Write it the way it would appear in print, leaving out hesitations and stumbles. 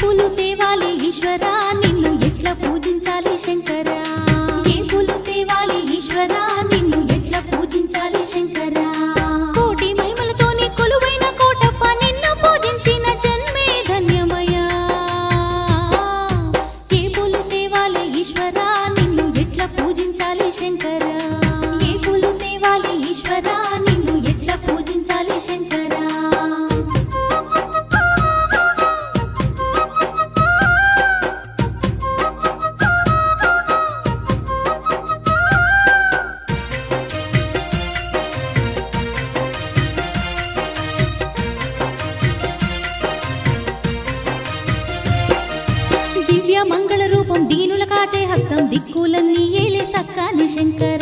పూలు తేవాలి ఈశ్వరా నిన్ను ఎట్లా పూజించాలి శంకరా ఏ పూలు తేవాలి ఈశ్వరా నిన్ను ఎట్లా పూజించాలి శంకరా కోటి మహిమలతోని కొలువైన కోటప్ప నిన్ను పూజించిన జన్మే ధన్యమయ్యా ఏ పూలు తేవాలి ఈశ్వరా నిన్ను ఎట్లా పూజించాలి శంకరా ఏ పూలు తేవాలి ఈశ్వరా నిన్ను ఎట్లా పూజించాలి శంకరా దివ్య మంగళ రూపం దీనుల కాచే హస్తం దిక్కులన్నీ ఏలే సక్కాని శంకర